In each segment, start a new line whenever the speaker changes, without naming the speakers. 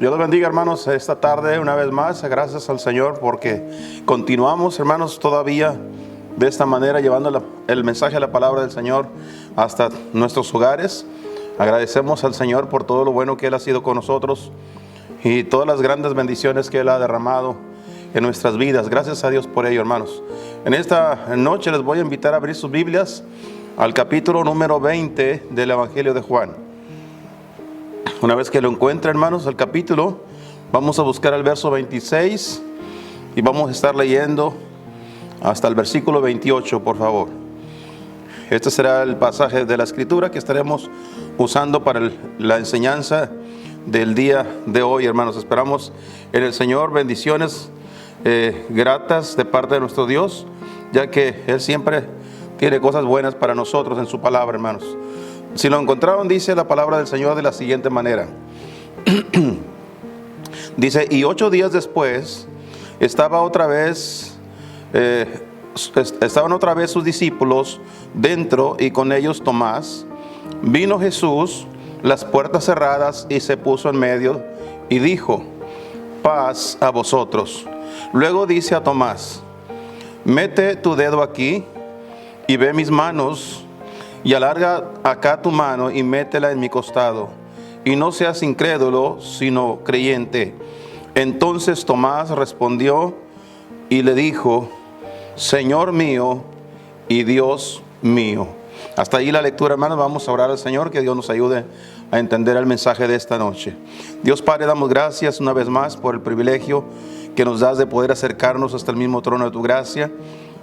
Dios los bendiga, hermanos, esta tarde una vez más. Gracias al Señor porque continuamos, hermanos, todavía de esta manera llevando el mensaje de la palabra del Señor hasta nuestros hogares. Agradecemos al Señor por todo lo bueno que Él ha sido con nosotros y todas las grandes bendiciones que Él ha derramado en nuestras vidas. Gracias a Dios por ello, hermanos. En esta noche les voy a invitar a abrir sus Biblias al capítulo número 20 del Evangelio de Juan. Una vez que lo encuentren, hermanos, el capítulo, vamos a buscar el verso 26 y vamos a estar leyendo hasta el versículo 28, por favor. Este será el pasaje de la Escritura que estaremos usando para la enseñanza del día de hoy, hermanos. Esperamos en el Señor bendiciones gratas de parte de nuestro Dios, ya que Él siempre tiene cosas buenas para nosotros en su palabra, hermanos. Si lo encontraron, dice la palabra del Señor de la siguiente manera. Dice, y 8 días después estaban otra vez sus discípulos dentro y con ellos Tomás. Vino Jesús, las puertas cerradas, y se puso en medio y dijo, paz a vosotros. Luego dice a Tomás, mete tu dedo aquí y ve mis manos, y alarga acá tu mano y métela en mi costado, y no seas incrédulo, sino creyente. Entonces Tomás respondió y le dijo, Señor mío y Dios mío. Hasta ahí la lectura, hermanos. Vamos a orar al Señor, que Dios nos ayude a entender el mensaje de esta noche. Dios Padre, damos gracias una vez más por el privilegio que nos das de poder acercarnos hasta el mismo trono de tu gracia.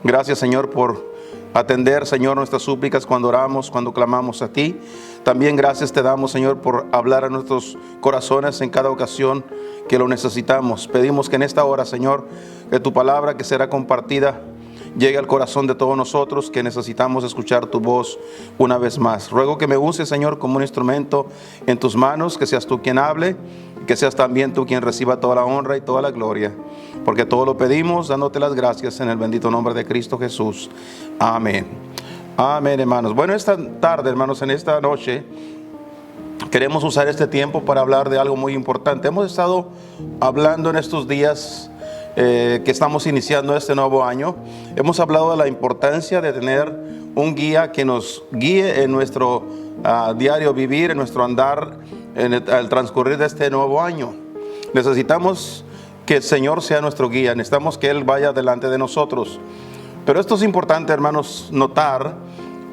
Gracias, Señor, por atender, Señor, nuestras súplicas cuando oramos, cuando clamamos a ti. También gracias te damos, Señor, por hablar a nuestros corazones en cada ocasión que lo necesitamos. Pedimos que en esta hora, Señor, que tu palabra que será compartida llegue al corazón de todos nosotros que necesitamos escuchar tu voz una vez más. Ruego que me uses, Señor, como un instrumento en tus manos, que seas tú quien hable, y que seas también tú quien reciba toda la honra y toda la gloria, porque todo lo pedimos dándote las gracias en el bendito nombre de Cristo Jesús. Amén. Amén, hermanos. Bueno, esta tarde, hermanos, en esta noche, queremos usar este tiempo para hablar de algo muy importante. Hemos estado hablando en estos días que estamos iniciando este nuevo año. Hemos hablado de la importancia de tener un guía que nos guíe en nuestro diario vivir, en nuestro andar, al transcurrir de este nuevo año. Necesitamos que el Señor sea nuestro guía, necesitamos que Él vaya delante de nosotros. Pero esto es importante, hermanos, notar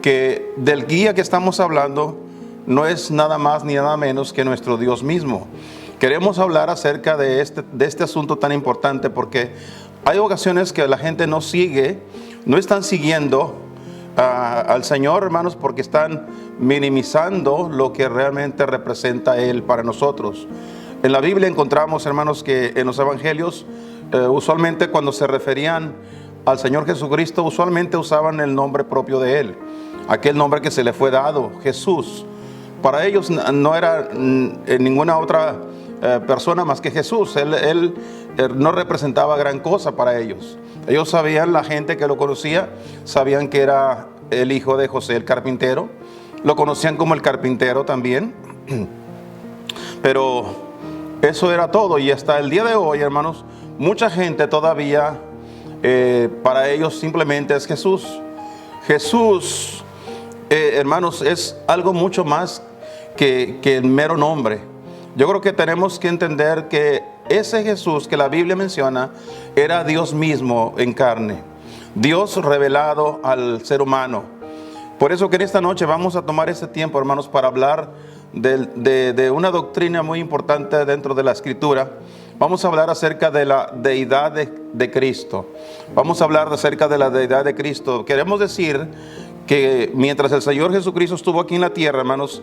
que del guía que estamos hablando no es nada más ni nada menos que nuestro Dios mismo. Queremos hablar acerca de este asunto tan importante, porque hay ocasiones que la gente no están siguiendo al Señor, hermanos, porque están minimizando lo que realmente representa Él para nosotros. En la Biblia encontramos, hermanos, que en los evangelios, usualmente cuando se referían al Señor Jesucristo, usualmente usaban el nombre propio de Él, aquel nombre que se le fue dado, Jesús. Para ellos no era ninguna otra persona más que Jesús. Él no representaba gran cosa para ellos. Ellos sabían, la gente que lo conocía, sabían que era el hijo de José el carpintero. Lo conocían como el carpintero también. Pero eso era todo. Y hasta el día de hoy, hermanos, mucha gente todavía, para ellos simplemente es Jesús. Jesús, hermanos, es algo mucho más que el mero nombre. Yo creo que tenemos que entender que ese Jesús que la Biblia menciona era Dios mismo en carne, Dios revelado al ser humano. Por eso que en esta noche vamos a tomar ese tiempo, hermanos, para hablar de una doctrina muy importante dentro de la Escritura. Vamos a hablar acerca de la deidad de Cristo. Vamos a hablar acerca de la deidad de Cristo. Queremos decir que mientras el Señor Jesucristo estuvo aquí en la tierra, hermanos,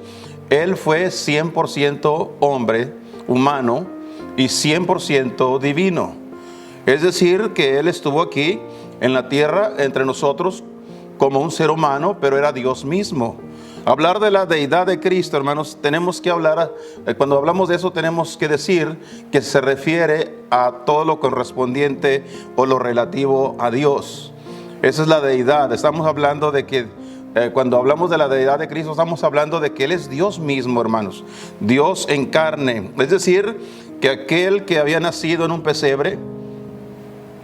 Él fue 100% hombre, humano, y 100% divino. Es decir, que Él estuvo aquí en la tierra entre nosotros como un ser humano, pero era Dios mismo. Hablar de la deidad de Cristo, hermanos, tenemos que hablar, cuando hablamos de eso tenemos que decir que se refiere a todo lo correspondiente o lo relativo a Dios. Esa es la deidad. Estamos hablando de que cuando hablamos de la deidad de Cristo, estamos hablando de que Él es Dios mismo, hermanos. Dios en carne. Es decir, que aquel que había nacido en un pesebre,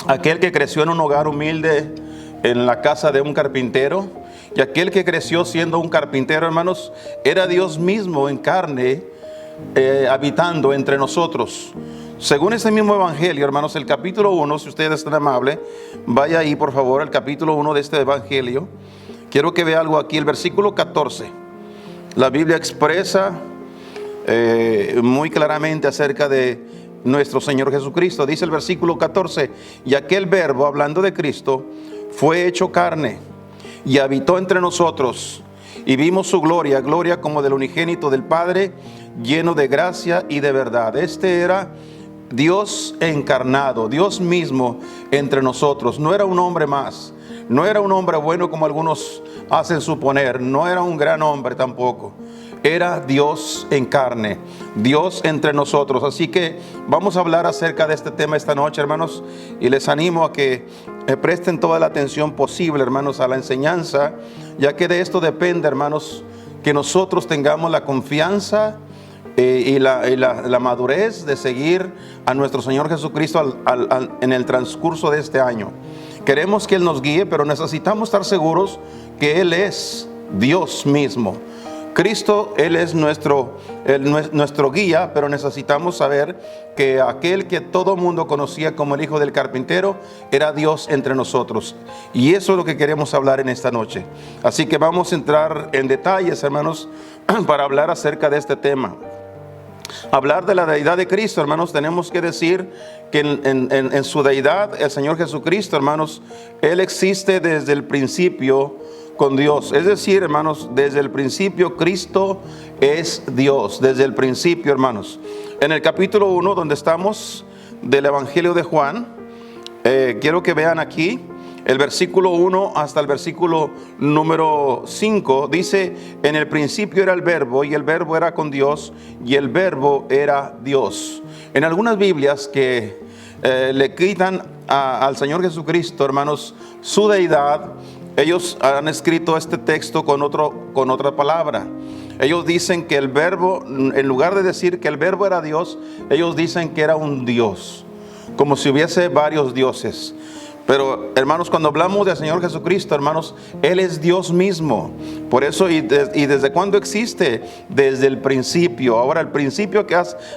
aquel que creció en un hogar humilde en la casa de un carpintero, y aquel que creció siendo un carpintero, hermanos, era Dios mismo en carne, habitando entre nosotros. Según ese mismo evangelio, hermanos, el capítulo 1, si ustedes están amables, vaya ahí por favor, el capítulo 1 de este evangelio. Quiero que vea algo aquí, el versículo 14. La Biblia expresa muy claramente acerca de nuestro Señor Jesucristo. Dice el versículo 14, y aquel verbo, hablando de Cristo, fue hecho carne y habitó entre nosotros, y vimos su gloria, gloria como del unigénito del Padre, lleno de gracia y de verdad. Este era Dios encarnado, Dios mismo entre nosotros. No era un hombre más, no era un hombre bueno como algunos hacen suponer, no era un gran hombre tampoco. Era Dios en carne, Dios entre nosotros. Así que vamos a hablar acerca de este tema esta noche, hermanos, y les animo a que presten toda la atención posible, hermanos, a la enseñanza, ya que de esto depende, hermanos, que nosotros tengamos la confianza y la madurez de seguir a nuestro Señor Jesucristo en el transcurso de este año. Queremos que Él nos guíe, pero necesitamos estar seguros que Él es Dios mismo. Cristo, Él es nuestro guía, pero necesitamos saber que aquel que todo mundo conocía como el Hijo del Carpintero era Dios entre nosotros. Y eso es lo que queremos hablar en esta noche. Así que vamos a entrar en detalles, hermanos, para hablar acerca de este tema. Hablar de la deidad de Cristo, hermanos, tenemos que decir que en su deidad, el Señor Jesucristo, hermanos, Él existe desde el principio con Dios. Es decir, hermanos, desde el principio Cristo es Dios, desde el principio, hermanos. En el capítulo 1, donde estamos, del Evangelio de Juan, quiero que vean aquí, el versículo 1 hasta el versículo número 5, dice, en el principio era el verbo, y el verbo era con Dios, y el verbo era Dios. En algunas Biblias que le quitan al Señor Jesucristo, hermanos, su deidad, ellos han escrito este texto con otra palabra. Ellos dicen que el verbo, en lugar de decir que el verbo era Dios, ellos dicen que era un Dios, como si hubiese varios dioses. Pero, hermanos, cuando hablamos del Señor Jesucristo, hermanos, Él es Dios mismo. Por eso, y desde cuándo existe, desde el principio. Ahora, el principio,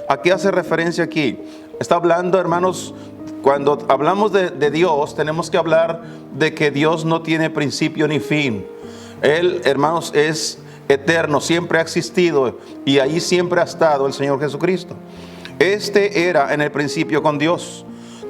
¿a qué hace referencia aquí? Está hablando, hermanos, cuando hablamos de Dios, tenemos que hablar de que Dios no tiene principio ni fin. Él, hermanos, es eterno, siempre ha existido, y ahí siempre ha estado el Señor Jesucristo. Este era en el principio con Dios.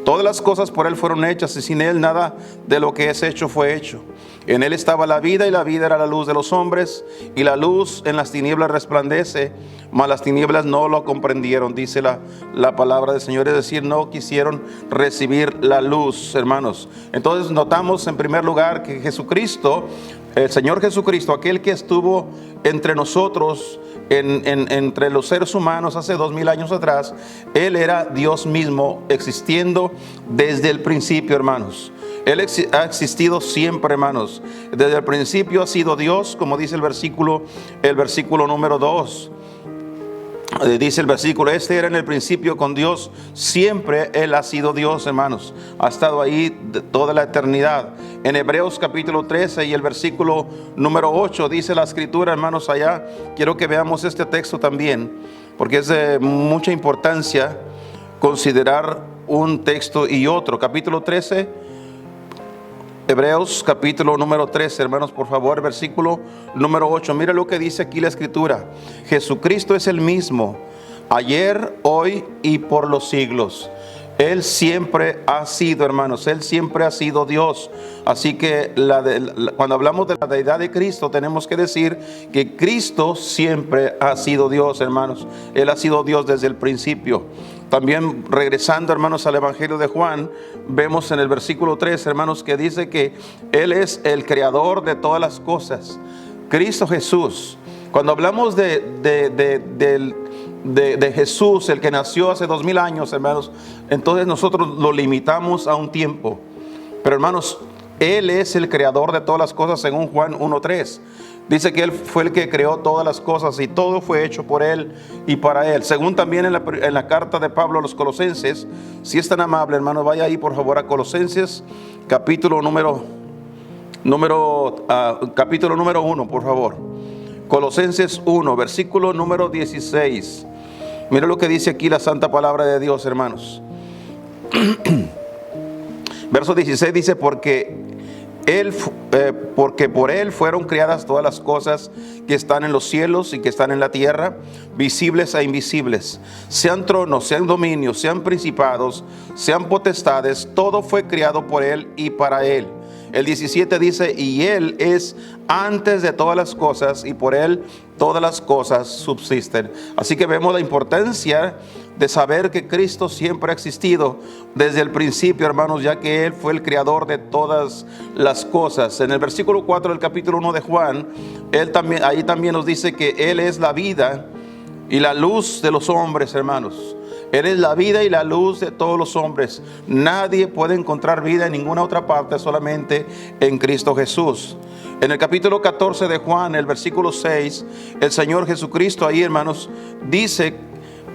Todas las cosas por Él fueron hechas, y sin Él nada de lo que es hecho fue hecho. En Él estaba la vida, y la vida era la luz de los hombres, y la luz en las tinieblas resplandece, mas las tinieblas no lo comprendieron, dice la palabra del Señor. Es decir, no quisieron recibir la luz, hermanos. Entonces notamos en primer lugar que Jesucristo, el Señor Jesucristo, aquel que estuvo entre nosotros, entre los seres humanos hace 2000 años atrás, Él era Dios mismo, existiendo desde el principio, hermanos. Él ha existido siempre, hermanos. Desde el principio ha sido Dios, como dice el versículo número 2. Dice el versículo, este era en el principio con Dios, siempre Él ha sido Dios, hermanos, ha estado ahí de toda la eternidad. En Hebreos capítulo 13 y el versículo número 8 dice la escritura, hermanos, allá, quiero que veamos este texto también, porque es de mucha importancia considerar un texto y otro. Capítulo 13, Hebreos capítulo número 13, hermanos, por favor, versículo número 8. Mira lo que dice aquí la escritura. Jesucristo es el mismo, ayer, hoy y por los siglos. Él siempre ha sido, hermanos, Él siempre ha sido Dios. Así que cuando hablamos de la deidad de Cristo, tenemos que decir que Cristo siempre ha sido Dios, hermanos. Él ha sido Dios desde el principio. También regresando, hermanos, al Evangelio de Juan, vemos en el versículo 3, hermanos, que dice que Él es el creador de todas las cosas. Cristo Jesús. Cuando hablamos de Jesús, el que nació hace 2000 años, hermanos, entonces nosotros lo limitamos a un tiempo. Pero, hermanos, Él es el creador de todas las cosas según Juan 1:3. Dice que Él fue el que creó todas las cosas y todo fue hecho por Él y para Él. Según también en la carta de Pablo a los Colosenses, si es tan amable, hermano, vaya ahí por favor a Colosenses, capítulo número 1, por favor. Colosenses 1, versículo número 16. Mira lo que dice aquí la santa palabra de Dios, hermanos. Verso 16 dice, porque por Él fueron creadas todas las cosas que están en los cielos y que están en la tierra, visibles e invisibles, sean tronos, sean dominios, sean principados, sean potestades, todo fue creado por Él y para Él. El 17 dice, y Él es antes de todas las cosas, y por Él todas las cosas subsisten. Así que vemos la importancia de saber que Cristo siempre ha existido desde el principio, hermanos, ya que Él fue el creador de todas las cosas. En el versículo 4 del capítulo 1 de Juan, ahí también nos dice que Él es la vida y la luz de los hombres, hermanos. Él es la vida y la luz de todos los hombres. Nadie puede encontrar vida en ninguna otra parte, solamente en Cristo Jesús. En el capítulo 14 de Juan, el versículo 6, el Señor Jesucristo ahí, hermanos, dice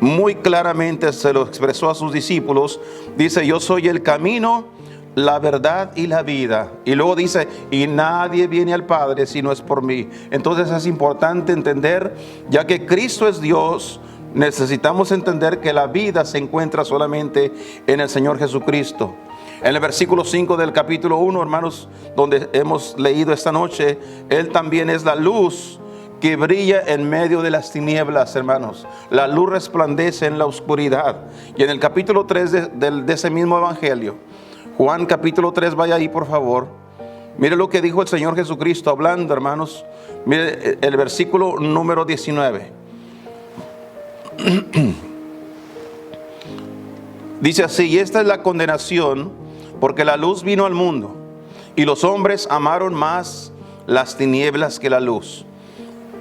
muy claramente, se lo expresó a sus discípulos, dice, yo soy el camino, la verdad y la vida. Y luego dice, y nadie viene al Padre si no es por mí. Entonces es importante entender, ya que Cristo es Dios, necesitamos entender que la vida se encuentra solamente en el Señor Jesucristo. En el versículo 5 del capítulo 1, hermanos, donde hemos leído esta noche, Él también es la luz que brilla en medio de las tinieblas, hermanos. La luz resplandece en la oscuridad. Y en el capítulo 3 de ese mismo evangelio, Juan capítulo 3, vaya ahí por favor. Mire lo que dijo el Señor Jesucristo hablando, hermanos. Mire el versículo número 19. Dice así, y esta es la condenación, porque la luz vino al mundo, y los hombres amaron más las tinieblas que la luz,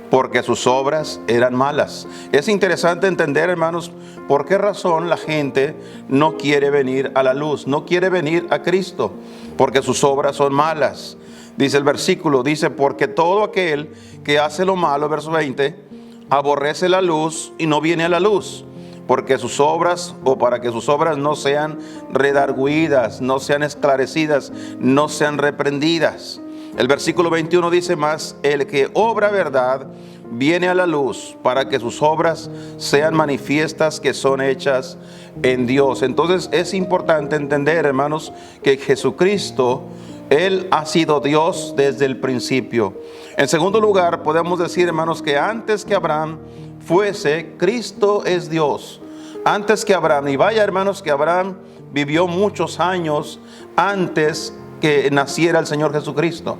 porque sus obras eran malas. Es interesante entender, hermanos, por qué razón la gente no quiere venir a la luz, no quiere venir a Cristo, porque sus obras son malas. Dice el versículo, dice, porque todo aquel que hace lo malo, verso 20, aborrece la luz y no viene a la luz, porque sus obras, o para que sus obras no sean redargüidas, no sean esclarecidas, no sean reprendidas. El versículo 21 dice más, el que obra verdad viene a la luz, para que sus obras sean manifiestas que son hechas en Dios. Entonces es importante entender, hermanos, que Jesucristo, Él ha sido Dios desde el principio. En segundo lugar, podemos decir, hermanos, que antes que Abraham fuese, Cristo es Dios. Antes que Abraham, y vaya, hermanos, que Abraham vivió muchos años antes que naciera el Señor Jesucristo.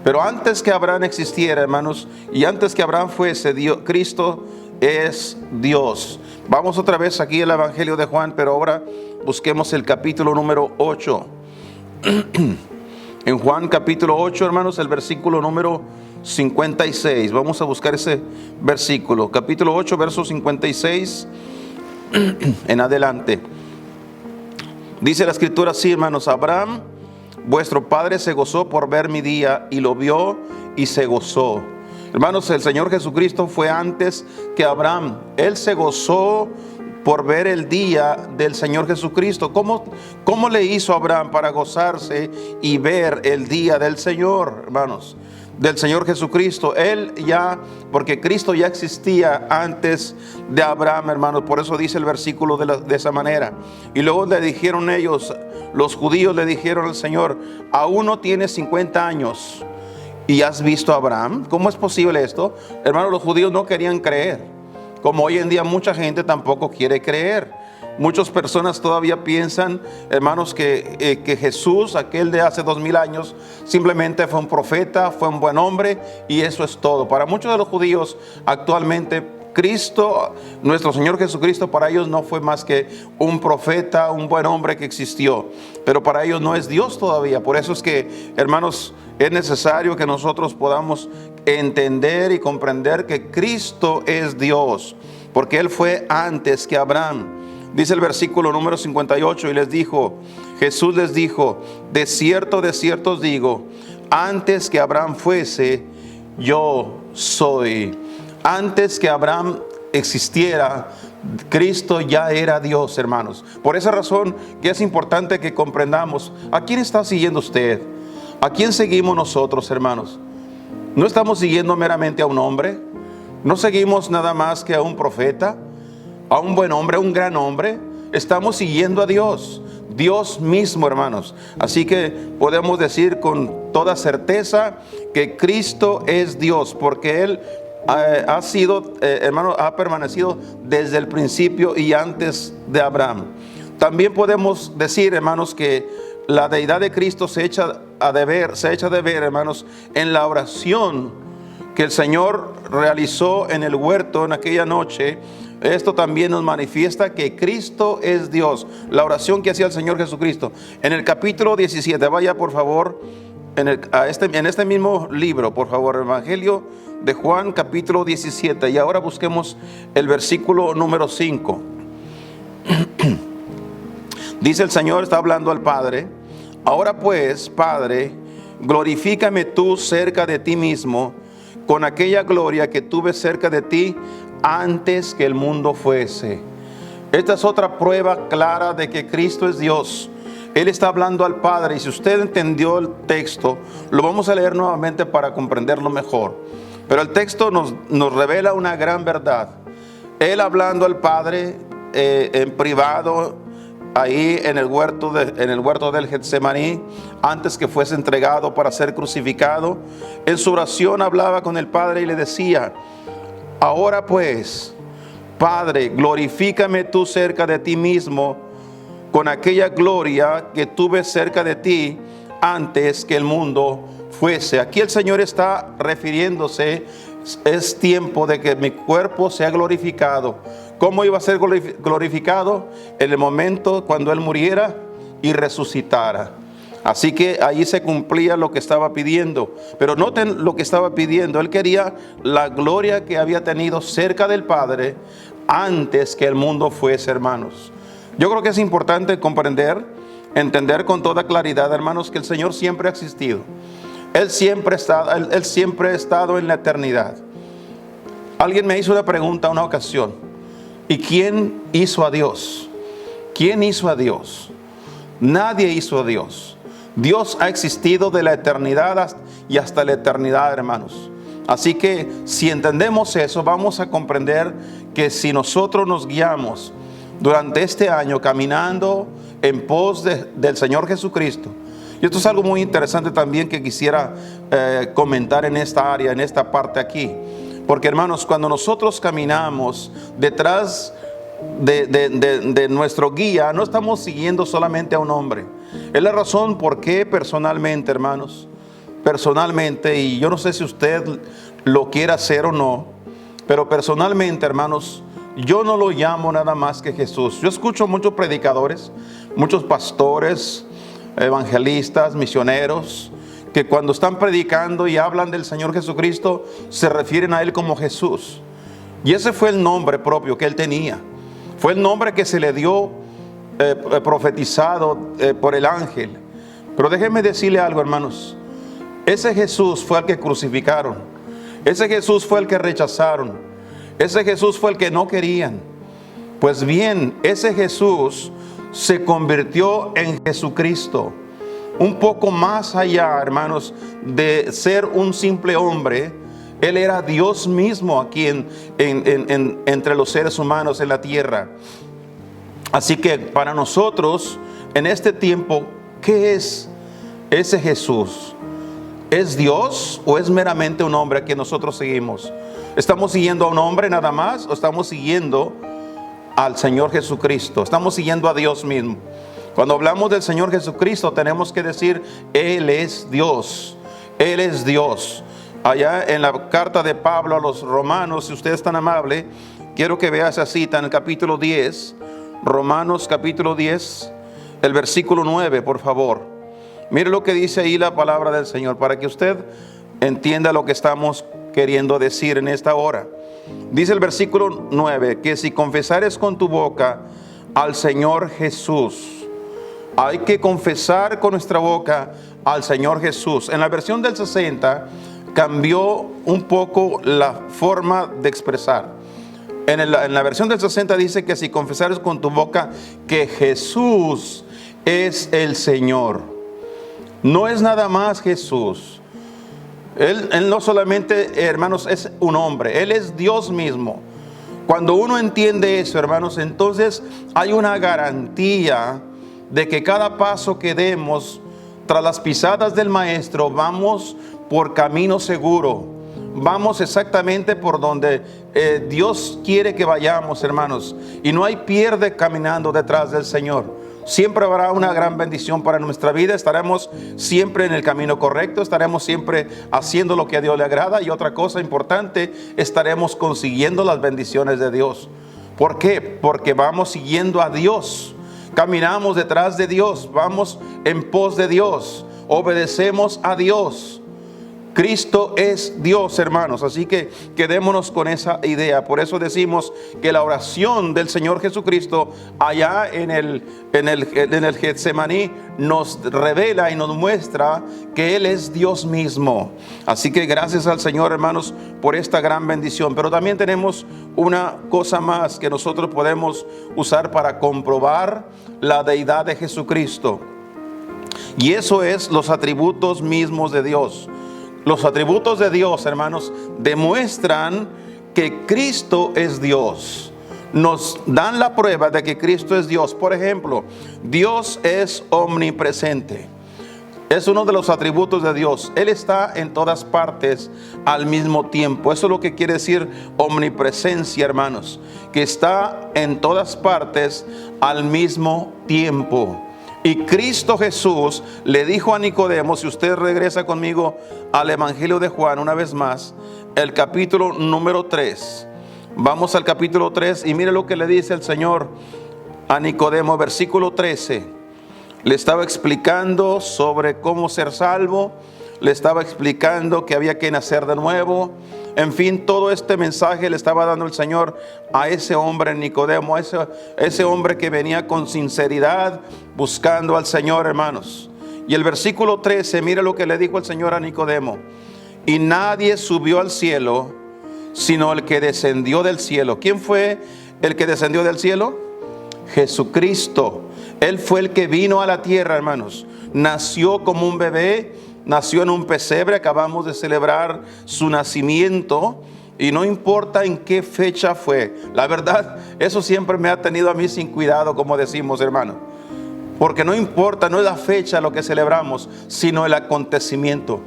Pero antes que Abraham existiera, hermanos, y antes que Abraham fuese, Cristo es Dios. Vamos otra vez aquí al Evangelio de Juan, pero ahora busquemos el capítulo número 8. En Juan capítulo 8, hermanos, el versículo número 56. Vamos a buscar ese versículo. Capítulo 8, verso 56 en adelante. Dice la escritura así, hermanos, Abraham, vuestro padre, se gozó por ver mi día, y lo vio y se gozó. Hermanos, el Señor Jesucristo fue antes que Abraham. Él se gozó por ver el día del Señor Jesucristo. ¿Cómo le hizo Abraham para gozarse y ver el día del Señor, hermanos? Del Señor Jesucristo. Porque Cristo ya existía antes de Abraham, hermanos. Por eso dice el versículo de esa manera. Y luego le dijeron ellos, los judíos le dijeron al Señor, aún no tienes 50 años y has visto a Abraham. ¿Cómo es posible esto? Hermanos, los judíos no querían creer. Como hoy en día mucha gente tampoco quiere creer. Muchas personas todavía piensan, hermanos, que Jesús, aquel de hace 2000 años, simplemente fue un profeta, fue un buen hombre, y eso es todo. Para muchos de los judíos actualmente, Cristo, nuestro Señor Jesucristo, para ellos no fue más que un profeta, un buen hombre que existió. Pero para ellos no es Dios todavía. Por eso es que, hermanos, es necesario que nosotros podamos entender y comprender que Cristo es Dios, porque Él fue antes que Abraham. Dice el versículo número 58, y Jesús les dijo, de cierto os digo, antes que Abraham fuese, yo soy. Antes que Abraham existiera, Cristo ya era Dios, hermanos. Por esa razón que es importante que comprendamos a quién está siguiendo usted, a quién seguimos nosotros, hermanos. No estamos siguiendo meramente a un hombre, no seguimos nada más que a un profeta, a un buen hombre, a un gran hombre. Estamos siguiendo a Dios, Dios mismo, hermanos. Así que podemos decir con toda certeza que Cristo es Dios, porque Él ha sido, hermano, ha permanecido desde el principio y antes de Abraham. También podemos decir, hermanos, que la deidad de Cristo se echa de ver, hermanos, en la oración que el Señor realizó en el huerto en aquella noche. Esto también nos manifiesta que Cristo es Dios. La oración que hacía el Señor Jesucristo. En el capítulo 17, vaya por favor, en este mismo libro, por favor, Evangelio de Juan, capítulo 17. Y ahora busquemos el versículo número 5. Dice el Señor, está hablando al Padre: ahora pues, Padre, glorifícame tú cerca de ti mismo, con aquella gloria que tuve cerca de ti antes que el mundo fuese. Esta es otra prueba clara de que Cristo es Dios. Él está hablando al Padre, y si usted entendió el texto, lo vamos a leer nuevamente para comprenderlo mejor. Pero el texto nos revela una gran verdad. Él hablando al Padre en privado, ahí en el huerto del Getsemaní, antes que fuese entregado para ser crucificado. En su oración hablaba con el Padre y le decía: ahora pues, Padre, glorifícame tú cerca de ti mismo, con aquella gloria que tuve cerca de ti antes que el mundo fuese. Aquí el Señor está refiriéndose: es tiempo de que mi cuerpo sea glorificado. ¿Cómo iba a ser glorificado? En el momento cuando Él muriera y resucitara. Así que ahí se cumplía lo que estaba pidiendo. Pero noten lo que estaba pidiendo. Él quería la gloria que había tenido cerca del Padre antes que el mundo fuese, hermanos. Yo creo que es importante entender con toda claridad, hermanos, que el Señor siempre ha existido. Él siempre ha estado en la eternidad. Alguien me hizo una pregunta una ocasión: ¿y quién hizo a Dios? ¿Quién hizo a Dios? Nadie hizo a Dios. Dios ha existido de la eternidad y hasta la eternidad, hermanos. Así que si entendemos eso, vamos a comprender que si nosotros nos guiamos durante este año caminando en pos del Señor Jesucristo. Y esto es algo muy interesante también que quisiera comentar en esta área, en esta parte aquí. Porque, hermanos, cuando nosotros caminamos detrás de nuestro guía, no estamos siguiendo solamente a un hombre. Es la razón por qué personalmente, hermanos, y yo no sé si usted lo quiere hacer o no, pero personalmente, hermanos, yo no lo llamo nada más que Jesús. Yo escucho muchos predicadores, muchos pastores, evangelistas, misioneros, que cuando están predicando y hablan del Señor Jesucristo, se refieren a Él como Jesús. Y ese fue el nombre propio que Él tenía. Fue el nombre que se le dio profetizado por el ángel. Pero déjenme decirle algo, hermanos. Ese Jesús fue el que crucificaron. Ese Jesús fue el que rechazaron. Ese Jesús fue el que no querían. Pues bien, ese Jesús se convirtió en Jesucristo. Un poco más allá, hermanos, de ser un simple hombre, Él era Dios mismo aquí entre los seres humanos en la tierra. Así que para nosotros, en este tiempo, ¿qué es ese Jesús? ¿Es Dios o es meramente un hombre que nosotros seguimos? ¿Estamos siguiendo a un hombre nada más o estamos siguiendo al Señor Jesucristo? Estamos siguiendo a Dios mismo. Cuando hablamos del Señor Jesucristo, tenemos que decir: Él es Dios. Él es Dios. Allá en la carta de Pablo a los romanos, si usted es tan amable, quiero que vea esa cita en el capítulo 10, Romanos capítulo 10, el versículo 9, por favor. Mire lo que dice ahí la palabra del Señor, para que usted entienda lo que estamos queriendo decir en esta hora. Dice el versículo 9, que si confesares con tu boca al Señor Jesús. Hay que confesar con nuestra boca al Señor Jesús. En la versión del 60, cambió un poco la forma de expresar. En la versión del 60 dice que si confesares con tu boca que Jesús es el Señor. No es nada más Jesús. Él no solamente, hermanos, es un hombre. Él es Dios mismo. Cuando uno entiende eso, hermanos, entonces hay una garantía de que cada paso que demos tras las pisadas del Maestro, vamos por camino seguro. Vamos exactamente por donde Dios quiere que vayamos, hermanos. Y no hay pierde caminando detrás del Señor. Siempre habrá una gran bendición para nuestra vida. Estaremos siempre en el camino correcto. Estaremos siempre haciendo lo que a Dios le agrada. Y otra cosa importante, estaremos consiguiendo las bendiciones de Dios. ¿Por qué? Porque vamos siguiendo a Dios. Caminamos detrás de Dios. Vamos en pos de Dios. Obedecemos a Dios. Cristo es Dios, hermanos, así que quedémonos con esa idea. Por eso decimos que la oración del Señor Jesucristo allá en el Getsemaní nos revela y nos muestra que Él es Dios mismo. Así que gracias al Señor, hermanos, por esta gran bendición. Pero también tenemos una cosa más que nosotros podemos usar para comprobar la deidad de Jesucristo. Y eso es los atributos mismos de Dios. Los atributos de Dios, hermanos, demuestran que Cristo es Dios. Nos dan la prueba de que Cristo es Dios. Por ejemplo, Dios es omnipresente. Es uno de los atributos de Dios. Él está en todas partes al mismo tiempo. Eso es lo que quiere decir omnipresencia, hermanos. Que está en todas partes al mismo tiempo. Y Cristo Jesús le dijo a Nicodemo, si usted regresa conmigo al Evangelio de Juan una vez más, el capítulo número 3. Vamos al capítulo 3 y mire lo que le dice el Señor a Nicodemo, versículo 13. Le estaba explicando sobre cómo ser salvo, le estaba explicando que había que nacer de nuevo. En fin, todo este mensaje le estaba dando el Señor a ese hombre Nicodemo, a ese hombre que venía con sinceridad buscando al Señor, hermanos. Y el versículo 13, mire lo que le dijo el Señor a Nicodemo. Y nadie subió al cielo, sino el que descendió del cielo. ¿Quién fue el que descendió del cielo? Jesucristo. Él fue el que vino a la tierra, hermanos. Nació como un bebé. Nació en un pesebre, acabamos de celebrar su nacimiento y no importa en qué fecha fue. La verdad, eso siempre me ha tenido a mí sin cuidado, como decimos, hermano. Porque no importa, no es la fecha lo que celebramos, sino el acontecimiento.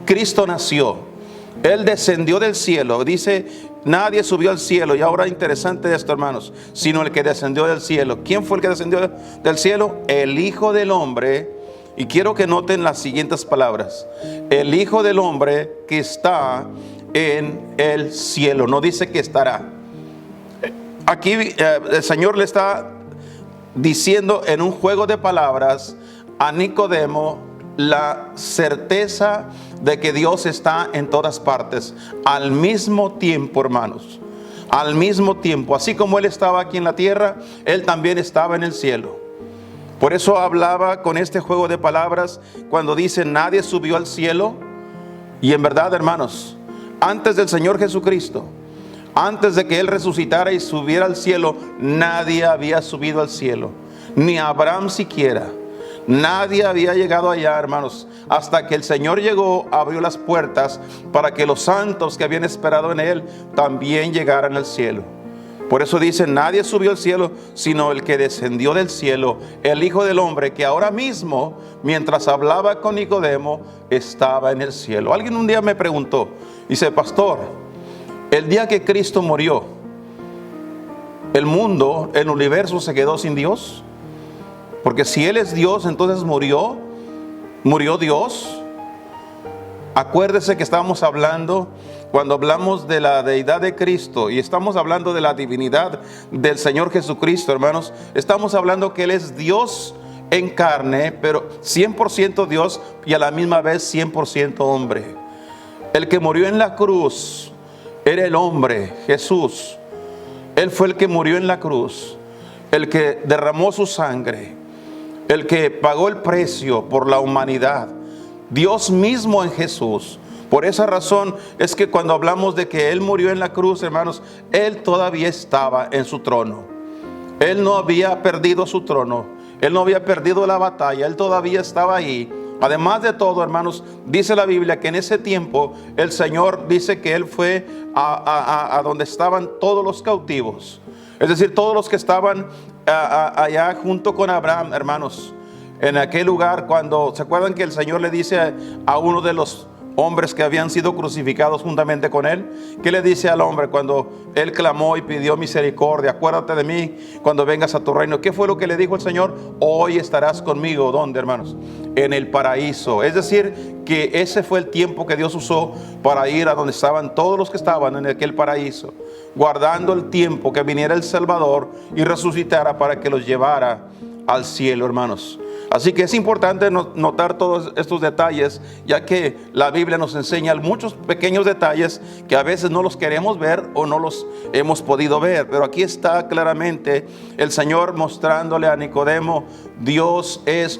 Cristo nació, Él descendió del cielo. Dice, nadie subió al cielo. Y ahora interesante esto, hermanos, sino el que descendió del cielo. ¿Quién fue el que descendió del cielo? El Hijo del Hombre. Y quiero que noten las siguientes palabras. El Hijo del Hombre que está en el cielo. No dice que estará. Aquí el Señor le está diciendo en un juego de palabras a Nicodemo la certeza de que Dios está en todas partes. Al mismo tiempo, hermanos. Al mismo tiempo. Así como Él estaba aquí en la tierra, Él también estaba en el cielo. Por eso hablaba con este juego de palabras cuando dice nadie subió al cielo. Y en verdad, hermanos, antes del Señor Jesucristo, antes de que Él resucitara y subiera al cielo, nadie había subido al cielo. Ni Abraham siquiera. Nadie había llegado allá, hermanos. Hasta que el Señor llegó, abrió las puertas para que los santos que habían esperado en Él también llegaran al cielo. Por eso dice, nadie subió al cielo, sino el que descendió del cielo, el Hijo del Hombre, que ahora mismo, mientras hablaba con Nicodemo, estaba en el cielo. Alguien un día me preguntó, dice, pastor, el día que Cristo murió, ¿el mundo, el universo se quedó sin Dios? Porque si Él es Dios, entonces murió Dios. Acuérdese que estábamos hablando, cuando hablamos de la deidad de Cristo y estamos hablando de la divinidad del Señor Jesucristo, hermanos, estamos hablando que Él es Dios en carne, pero 100% Dios y a la misma vez 100% hombre. El que murió en la cruz era el hombre, Jesús. Él fue el que murió en la cruz, el que derramó su sangre, el que pagó el precio por la humanidad. Dios mismo en Jesús Por esa razón es que cuando hablamos de que Él murió en la cruz, hermanos, Él todavía estaba en su trono. Él no había perdido su trono. Él no había perdido la batalla. Él todavía estaba ahí. Además de todo, hermanos, dice la Biblia que en ese tiempo el Señor dice que Él fue a donde estaban todos los cautivos. Es decir, todos los que estaban allá junto con Abraham, hermanos. En aquel lugar, cuando se acuerdan que el Señor le dice a uno de los hombres que habían sido crucificados juntamente con Él, ¿qué le dice al hombre cuando Él clamó y pidió misericordia? Acuérdate de mí cuando vengas a tu reino. ¿Qué fue lo que le dijo el Señor? Hoy estarás conmigo. ¿Dónde, hermanos? En el paraíso. Es decir, que ese fue el tiempo que Dios usó para ir a donde estaban todos los que estaban en aquel paraíso, guardando el tiempo que viniera el Salvador y resucitara para que los llevara al cielo, hermanos. Así que es importante notar todos estos detalles, ya que la Biblia nos enseña muchos pequeños detalles que a veces no los queremos ver o no los hemos podido ver. Pero aquí está claramente el Señor mostrándole a Nicodemo: Dios es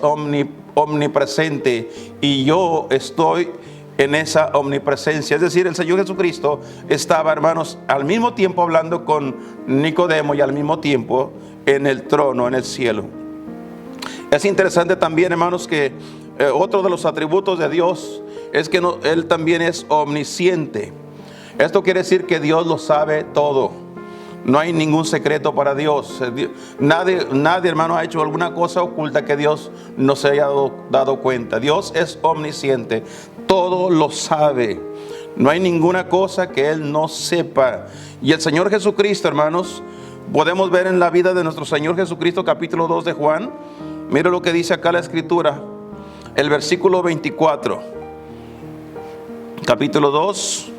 omnipresente y yo estoy en esa omnipresencia. Es decir, el Señor Jesucristo estaba, hermanos, al mismo tiempo hablando con Nicodemo y al mismo tiempo en el trono, en el cielo. Es interesante también, hermanos, que otro de los atributos de Dios es que Él también es omnisciente. Esto quiere decir que Dios lo sabe todo. No hay ningún secreto para Dios. Nadie, hermano, ha hecho alguna cosa oculta que Dios no se haya dado cuenta. Dios es omnisciente. Todo lo sabe. No hay ninguna cosa que Él no sepa. Y el Señor Jesucristo, hermanos, podemos ver en la vida de nuestro Señor Jesucristo, capítulo 2 de Juan. Mira lo que dice acá la Escritura, el versículo 24. Capítulo 2,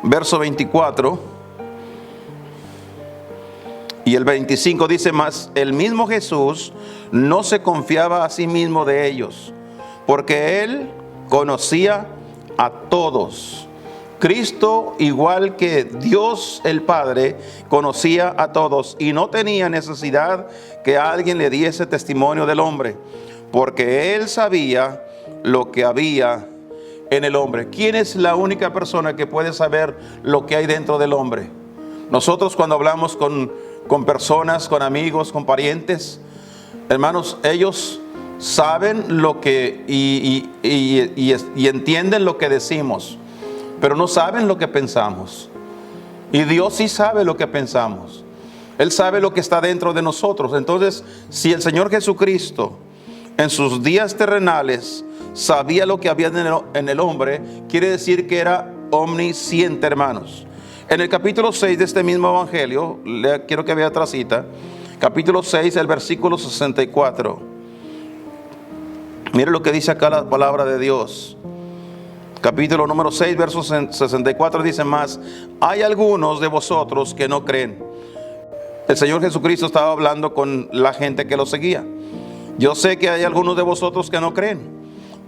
verso 24. Y el 25 dice más: el mismo Jesús no se confiaba a sí mismo de ellos, porque Él conocía a todos. Cristo, igual que Dios el Padre, conocía a todos y no tenía necesidad que alguien le diese testimonio del hombre, porque Él sabía lo que había en el hombre. ¿Quién es la única persona que puede saber lo que hay dentro del hombre? Nosotros, cuando hablamos con personas, con amigos, con parientes, hermanos, ellos saben lo que y entienden lo que decimos, pero no saben lo que pensamos. Y Dios sí sabe lo que pensamos. Él sabe lo que está dentro de nosotros. Entonces, si el Señor Jesucristo en sus días terrenales sabía lo que había en el hombre, quiere decir que era omnisciente, hermanos. En el capítulo 6 de este mismo evangelio, quiero que vea otra cita, capítulo 6, el versículo 64. Mire lo que dice acá la palabra de Dios. Capítulo número 6, verso 64 dice más: hay algunos de vosotros que no creen. El Señor Jesucristo estaba hablando con la gente que lo seguía. Yo sé que hay algunos de vosotros que no creen,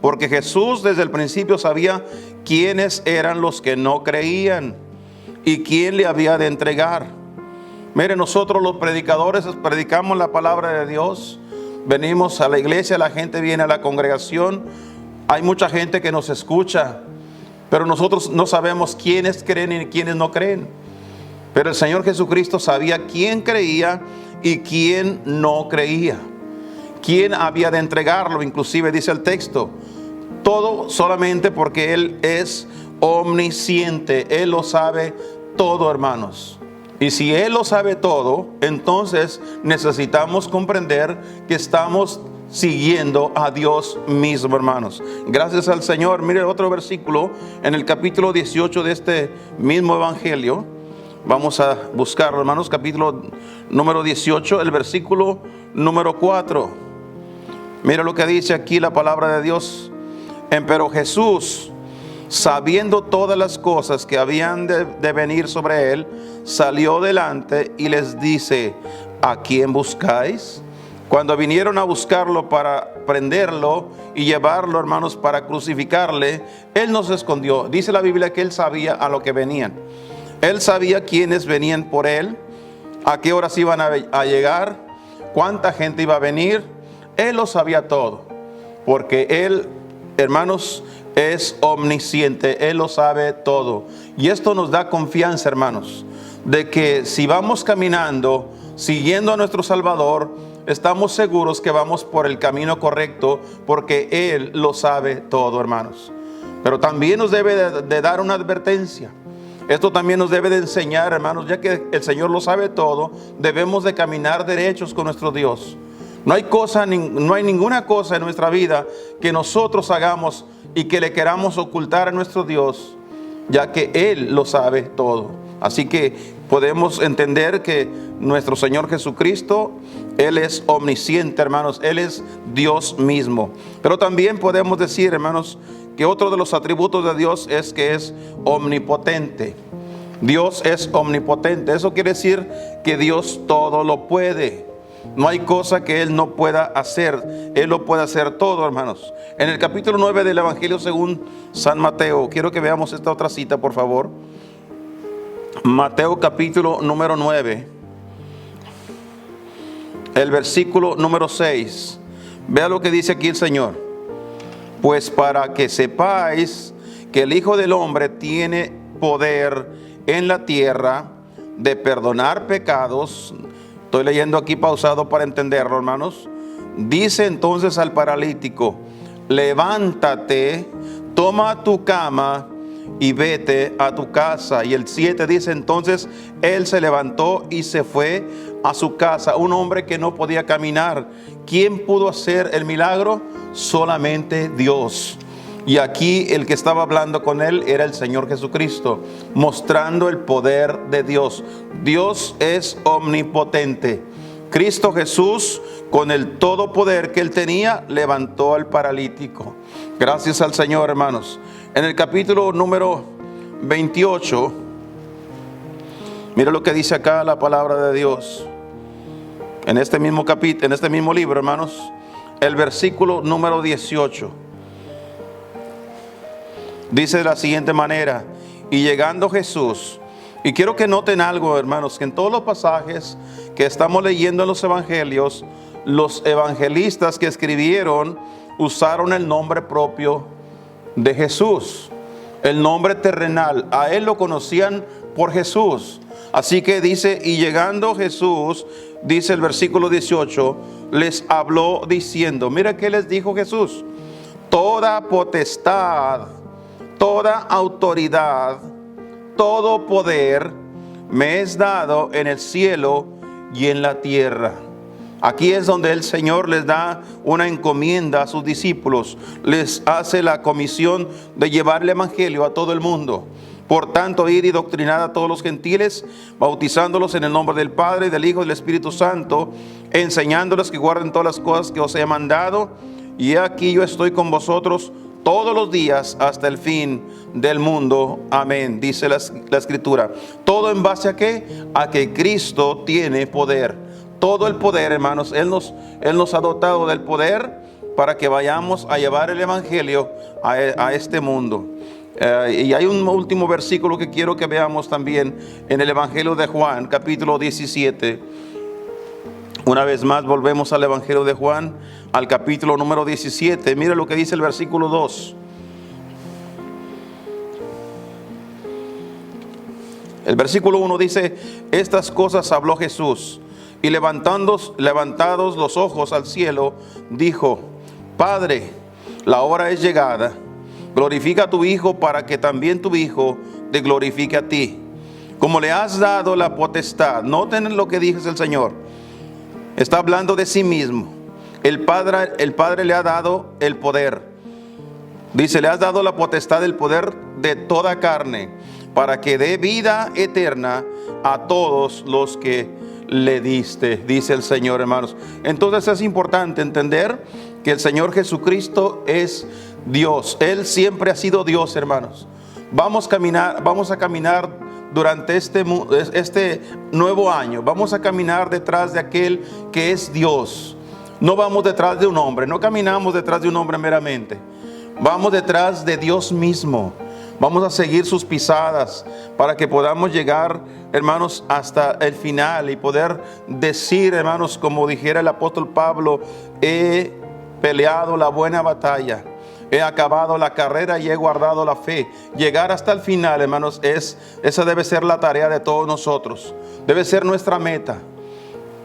porque Jesús desde el principio sabía quiénes eran los que no creían y quién le había de entregar. Mire, nosotros los predicadores predicamos la palabra de Dios. Venimos a la iglesia, la gente viene a la congregación. Hay mucha gente que nos escucha, pero nosotros no sabemos quiénes creen y quiénes no creen. Pero el Señor Jesucristo sabía quién creía y quién no creía, quién había de entregarlo. Inclusive dice el texto, todo solamente porque Él es omnisciente. Él lo sabe todo, hermanos. Y si Él lo sabe todo, entonces necesitamos comprender que estamos siguiendo a Dios mismo, hermanos. Gracias al Señor. Mire otro versículo en el capítulo 18 de este mismo evangelio. Vamos a buscarlo, hermanos. Capítulo número 18, el versículo número 4. Mira lo que dice aquí la palabra de Dios. Pero Jesús, sabiendo todas las cosas que habían de venir sobre Él, salió delante y les dice: ¿a quién buscáis? Cuando vinieron a buscarlo para prenderlo y llevarlo, hermanos, para crucificarle, Él no se escondió. Dice la Biblia que Él sabía a lo que venían. Él sabía quiénes venían por Él, a qué horas iban a llegar, cuánta gente iba a venir. Él lo sabía todo, porque Él, hermanos, es omnisciente, Él lo sabe todo. Y esto nos da confianza, hermanos, de que si vamos caminando, siguiendo a nuestro Salvador, estamos seguros que vamos por el camino correcto, porque Él lo sabe todo, hermanos. Pero también nos debe de dar una advertencia. Esto también nos debe de enseñar, hermanos, ya que el Señor lo sabe todo, debemos de caminar derechos con nuestro Dios. No hay ninguna cosa en nuestra vida que nosotros hagamos y que le queramos ocultar a nuestro Dios, ya que Él lo sabe todo. Así que podemos entender que nuestro Señor Jesucristo, Él es omnisciente, hermanos. Él es Dios mismo. Pero también podemos decir, hermanos, que otro de los atributos de Dios es que es omnipotente. Dios es omnipotente. Eso quiere decir que Dios todo lo puede. No hay cosa que Él no pueda hacer. Él lo puede hacer todo, hermanos. En el capítulo 9 del Evangelio según San Mateo, quiero que veamos esta otra cita, por favor. Mateo capítulo número 9, el versículo número 6. Vea lo que dice aquí el Señor. Pues para que sepáis que el Hijo del Hombre tiene poder en la tierra de perdonar pecados. Estoy leyendo aquí pausado para entenderlo, hermanos. Dice entonces al paralítico: levántate, toma tu cama y vete a tu casa. Y el 7 dice: entonces él se levantó y se fue a su casa. Un hombre que no podía caminar. ¿Quién pudo hacer el milagro? Solamente Dios. Y aquí el que estaba hablando con él era el Señor Jesucristo, mostrando el poder de Dios. Dios es omnipotente. Cristo Jesús, con el todo poder que Él tenía, levantó al paralítico. Gracias al Señor, hermanos. En el capítulo número 28, mira lo que dice acá la palabra de Dios. En este mismo capítulo, en este mismo libro, hermanos, el versículo número 18. Dice de la siguiente manera: y llegando Jesús, y quiero que noten algo, hermanos, que en todos los pasajes que estamos leyendo en los evangelios, los evangelistas que escribieron usaron el nombre propio de Jesús, el nombre terrenal. A Él lo conocían por Jesús. Así que dice: y llegando Jesús, dice el versículo 18, les habló diciendo. Mira qué les dijo Jesús: toda potestad, toda autoridad, todo poder me es dado en el cielo y en la tierra. Aquí es donde el Señor les da una encomienda a sus discípulos. Les hace la comisión de llevar el evangelio a todo el mundo. Por tanto, ir y doctrinar a todos los gentiles, bautizándolos en el nombre del Padre, del Hijo y del Espíritu Santo, enseñándoles que guarden todas las cosas que os he mandado. Y aquí yo estoy con vosotros todos los días hasta el fin del mundo. Amén. Dice la Escritura. ¿Todo en base a qué? A que Cristo tiene poder. Todo el poder, hermanos. Él nos ha dotado del poder para que vayamos a llevar el evangelio a este mundo. Y hay un último versículo que quiero que veamos también en el Evangelio de Juan, capítulo 17. Una vez más volvemos al Evangelio de Juan, al capítulo número 17. Mira lo que dice el versículo 2. El versículo 1 dice: estas cosas habló Jesús, y levantados los ojos al cielo, dijo: Padre, la hora es llegada. Glorifica a tu Hijo, para que también tu Hijo te glorifique a ti. Como le has dado la potestad. Noten lo que dice el Señor. Está hablando de sí mismo. El Padre le ha dado el poder. Dice: le has dado la potestad del poder de toda carne, para que dé vida eterna a todos los que le diste, dice el Señor, hermanos. Entonces es importante entender que el Señor Jesucristo es Dios. Él siempre ha sido Dios, hermanos. Vamos a caminar durante este nuevo año. Vamos a caminar detrás de aquel que es Dios. No vamos detrás de un hombre, no caminamos detrás de un hombre meramente. Vamos detrás de Dios mismo. Vamos a seguir sus pisadas para que podamos llegar, hermanos, hasta el final y poder decir, hermanos, como dijera el apóstol Pablo: he peleado la buena batalla, he acabado la carrera y he guardado la fe. Llegar hasta el final, hermanos, esa debe ser la tarea de todos nosotros. Debe ser nuestra meta.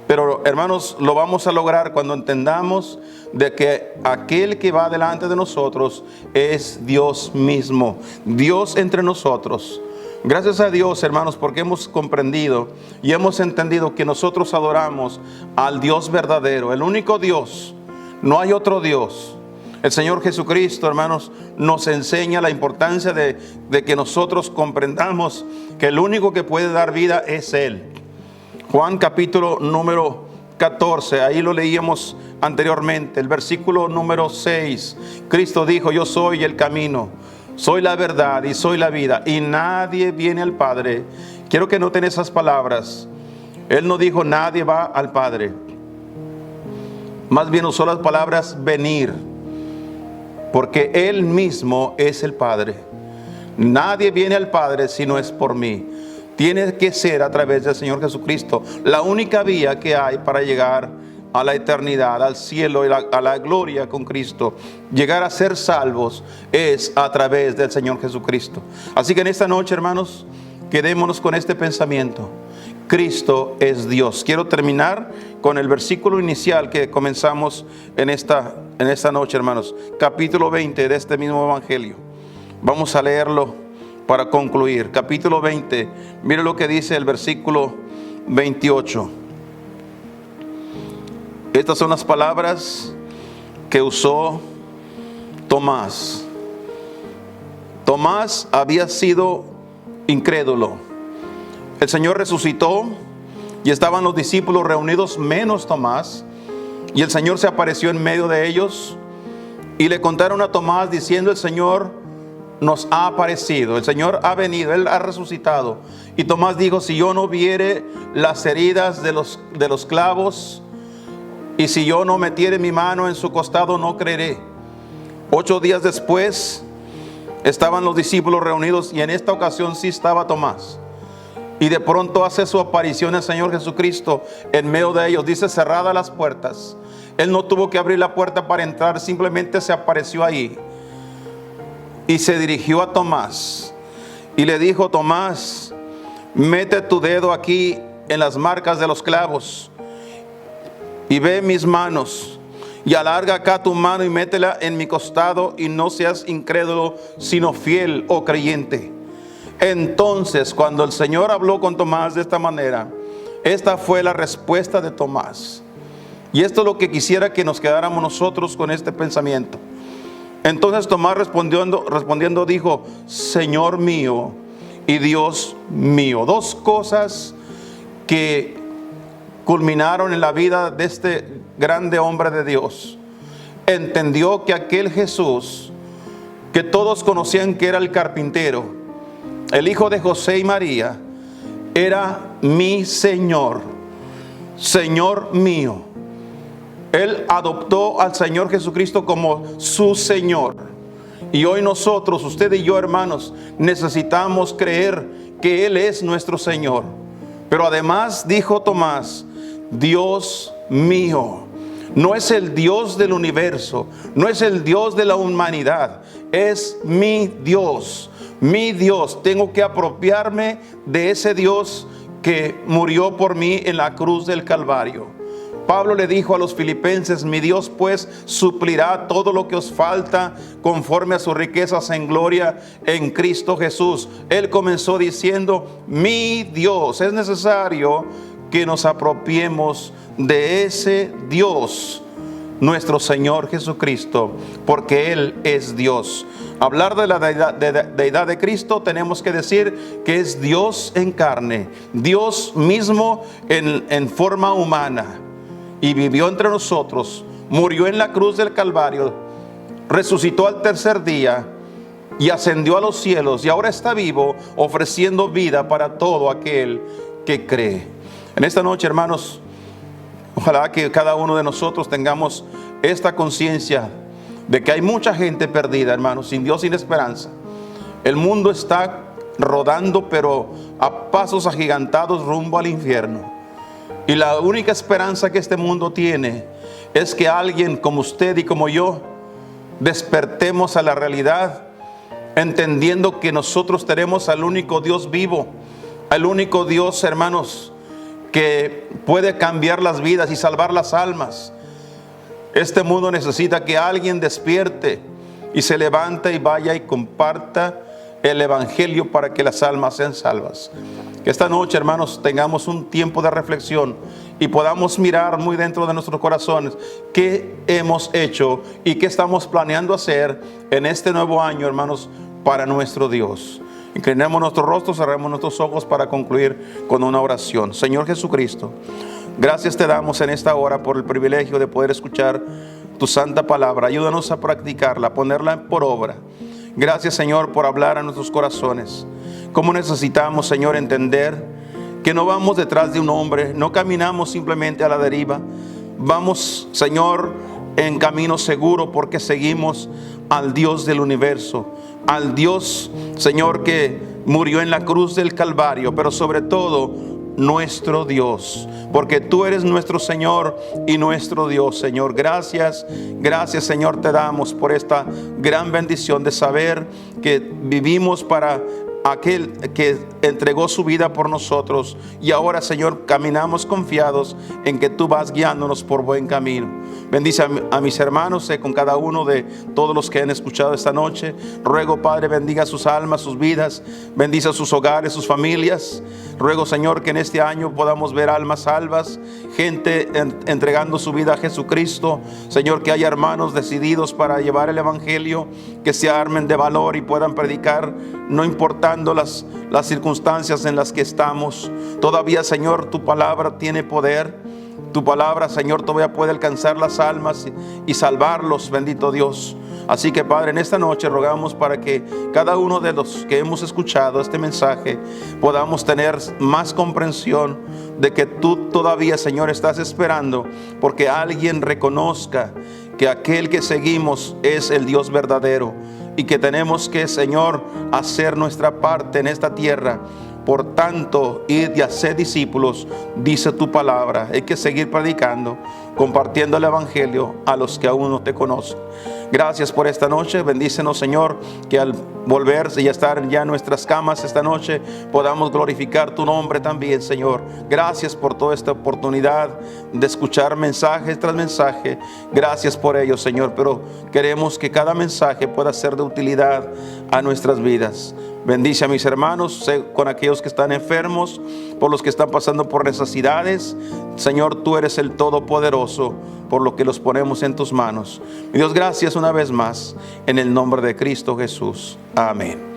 Pero, hermanos, lo vamos a lograr cuando entendamos de que aquel que va delante de nosotros es Dios mismo, Dios entre nosotros. Gracias a Dios, hermanos, porque hemos comprendido y hemos entendido que nosotros adoramos al Dios verdadero, el único Dios. No hay otro Dios. El Señor Jesucristo, hermanos, nos enseña la importancia de que nosotros comprendamos que el único que puede dar vida es Él. Juan capítulo número 14, ahí lo leíamos anteriormente, el versículo número 6. Cristo dijo: yo soy el camino, soy la verdad y soy la vida, y nadie viene al Padre. Quiero que noten esas palabras. Él no dijo nadie va al Padre. Más bien usó las palabras venir, porque Él mismo es el Padre. Nadie viene al Padre si no es por mí. Tiene que ser a través del Señor Jesucristo. La única vía que hay para llegar a la eternidad, al cielo y a la gloria con Cristo, llegar a ser salvos, es a través del Señor Jesucristo. Así que en esta noche, hermanos, quedémonos con este pensamiento: Cristo es Dios. Quiero terminar con el versículo inicial que comenzamos en esta noche, hermanos. Capítulo 20 de este mismo evangelio. Vamos a leerlo para concluir. Capítulo 20. Mire lo que dice el versículo 28. Estas son las palabras que usó Tomás. Tomás había sido incrédulo. El Señor resucitó y estaban los discípulos reunidos menos Tomás. Y el Señor se apareció en medio de ellos y le contaron a Tomás diciendo: el Señor nos ha aparecido, el Señor ha venido, Él ha resucitado. Y Tomás dijo: si yo no viere las heridas de los clavos, y si yo no metiere mi mano en su costado, no creeré. 8 días después estaban los discípulos reunidos, y en esta ocasión sí estaba Tomás. Y de pronto hace su aparición el Señor Jesucristo en medio de ellos. Dice: cerradas las puertas. Él no tuvo que abrir la puerta para entrar, simplemente se apareció ahí. Y se dirigió a Tomás y le dijo: Tomás, mete tu dedo aquí en las marcas de los clavos y ve mis manos, y alarga acá tu mano y métela en mi costado, y no seas incrédulo sino fiel o creyente. Entonces, cuando el Señor habló con Tomás de esta manera, esta fue la respuesta de Tomás. Y esto es lo que quisiera que nos quedáramos nosotros con este pensamiento. Entonces Tomás respondiendo dijo: Señor mío y Dios mío. 2 cosas que culminaron en la vida de este grande hombre de Dios. Entendió que aquel Jesús, que todos conocían que era el carpintero, el hijo de José y María, era mi Señor, Señor mío. Él adoptó al Señor Jesucristo como su Señor. Y hoy nosotros, usted y yo, hermanos, necesitamos creer que Él es nuestro Señor. Pero además dijo Tomás: Dios mío. No es el Dios del universo, no es el Dios de la humanidad, es mi Dios. Mi Dios, tengo que apropiarme de ese Dios que murió por mí en la cruz del Calvario. Pablo le dijo a los filipenses: mi Dios pues suplirá todo lo que os falta conforme a sus riquezas en gloria en Cristo Jesús. Él comenzó diciendo: mi Dios. Es necesario que nos apropiemos de ese Dios, nuestro Señor Jesucristo, porque Él es Dios. Hablar de la deidad de Cristo, tenemos que decir que es Dios en carne, Dios mismo en forma humana. Y vivió entre nosotros, murió en la cruz del Calvario, resucitó al tercer día y ascendió a los cielos, y ahora está vivo, ofreciendo vida para todo aquel que cree. En esta noche, hermanos, ojalá que cada uno de nosotros tengamos esta conciencia de que hay mucha gente perdida, hermanos, sin Dios, sin esperanza. El mundo está rodando, pero a pasos agigantados rumbo al infierno. Y la única esperanza que este mundo tiene es que alguien como usted y como yo despertemos a la realidad, entendiendo que nosotros tenemos al único Dios vivo, al único Dios, hermanos, que puede cambiar las vidas y salvar las almas. Este mundo necesita que alguien despierte y se levante y vaya y comparta el Evangelio para que las almas sean salvas. Que esta noche, hermanos, tengamos un tiempo de reflexión y podamos mirar muy dentro de nuestros corazones qué hemos hecho y qué estamos planeando hacer en este nuevo año, hermanos, para nuestro Dios. Inclinemos nuestros rostros, cerremos nuestros ojos para concluir con una oración. Señor Jesucristo, gracias te damos en esta hora por el privilegio de poder escuchar tu santa palabra. Ayúdanos a practicarla, a ponerla por obra. Gracias, Señor, por hablar a nuestros corazones. Cómo necesitamos, Señor, entender que no vamos detrás de un hombre, no caminamos simplemente a la deriva. Vamos, Señor, en camino seguro porque seguimos al Dios del universo, al Dios, Señor, que murió en la cruz del Calvario, pero sobre todo nuestro Dios, porque tú eres nuestro Señor y nuestro Dios, Señor. Gracias, gracias, Señor, te damos por esta gran bendición de saber que vivimos para aquel que entregó su vida por nosotros, y ahora, Señor, caminamos confiados en que tú vas guiándonos por buen camino. Bendice a mis hermanos, con cada uno de todos los que han escuchado esta noche. Ruego, Padre, bendiga sus almas, sus vidas, bendice sus hogares, sus familias. Ruego, Señor, que en este año podamos ver almas salvas, gente entregando su vida a Jesucristo. Señor, que haya hermanos decididos para llevar el Evangelio, que se armen de valor y puedan predicar, no importando las circunstancias en las que estamos. Todavía, Señor, tu palabra tiene poder. Tu palabra, Señor, todavía puede alcanzar las almas y salvarlos, bendito Dios. Así que, Padre, en esta noche rogamos para que cada uno de los que hemos escuchado este mensaje podamos tener más comprensión de que tú todavía, Señor, estás esperando porque alguien reconozca que aquel que seguimos es el Dios verdadero y que tenemos que, Señor, hacer nuestra parte en esta tierra. Por tanto, id y haced discípulos, dice tu palabra. Hay que seguir predicando, compartiendo el Evangelio a los que aún no te conocen. Gracias por esta noche. Bendícenos, Señor, que al volverse y estar ya en nuestras camas esta noche podamos glorificar tu nombre también, Señor. Gracias por toda esta oportunidad de escuchar mensaje tras mensaje. Gracias por ello, Señor, pero queremos que cada mensaje pueda ser de utilidad a nuestras vidas. Bendice a mis hermanos, con aquellos que están enfermos, por los que están pasando por necesidades. Señor, tú eres el Todopoderoso, por lo que los ponemos en tus manos. Mi Dios, gracias una vez más, en el nombre de Cristo Jesús. Amén.